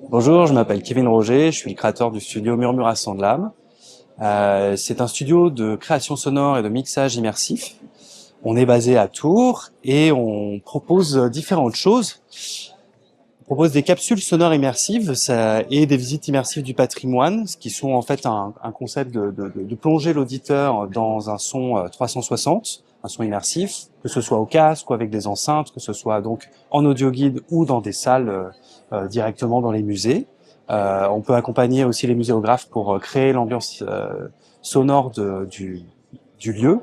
Bonjour, je m'appelle Kevin Roger, je suis le créateur du studio Murmuration de l'âme. C'est un studio de création sonore et de mixage immersif. On est basé à Tours et on propose différentes choses. On propose des capsules sonores immersives et des visites immersives du patrimoine, ce qui sont en fait un concept de plonger l'auditeur dans un son 360, un son immersif, que ce soit au casque ou avec des enceintes, que ce soit donc en audio guide ou dans des salles directement dans les musées. On peut accompagner aussi les muséographes pour créer l'ambiance sonore du lieu.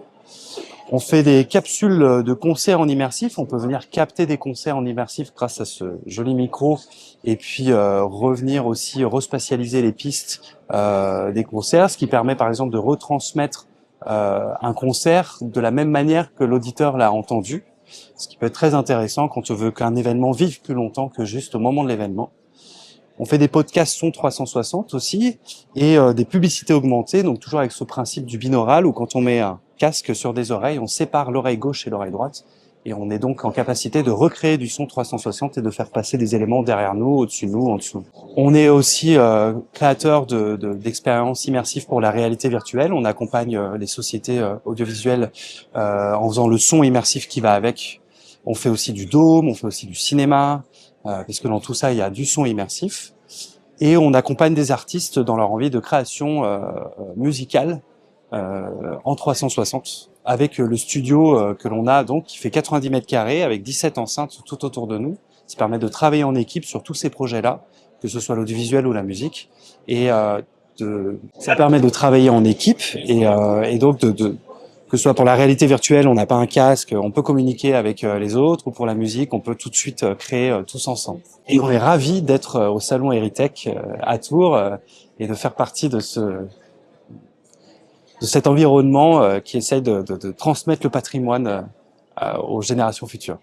On fait des capsules de concerts en immersif. On peut venir capter des concerts en immersif grâce à ce joli micro et puis revenir aussi respatialiser les pistes des concerts, ce qui permet par exemple de retransmettre un concert de la même manière que l'auditeur l'a entendu, ce qui peut être très intéressant quand on veut qu'un événement vive plus longtemps que juste au moment de l'événement. On fait des podcasts son 360 aussi et des publicités augmentées, donc toujours avec ce principe du binaural où quand on met un casque sur des oreilles, on sépare l'oreille gauche et l'oreille droite et on est donc en capacité de recréer du son 360 et de faire passer des éléments derrière nous, au-dessus de nous, en dessous. On est aussi créateur d'expériences immersives pour la réalité virtuelle. On accompagne les sociétés audiovisuelles en faisant le son immersif qui va avec. On fait aussi du dôme, on fait aussi du cinéma, parce que dans tout ça, il y a du son immersif. Et on accompagne des artistes dans leur envie de création musicale en 360, avec le studio que l'on a, donc, qui fait 90 mètres carrés, avec 17 enceintes tout autour de nous. Ça permet de travailler en équipe sur tous ces projets-là, que ce soit l'audiovisuel ou la musique. Et ça permet de travailler en équipe et donc que ce soit pour la réalité virtuelle, on n'a pas un casque, on peut communiquer avec les autres, ou pour la musique, on peut tout de suite créer tous ensemble. Et on est ravis d'être au salon Eritech à Tours et de faire partie de cet environnement qui essaye de transmettre le patrimoine aux générations futures.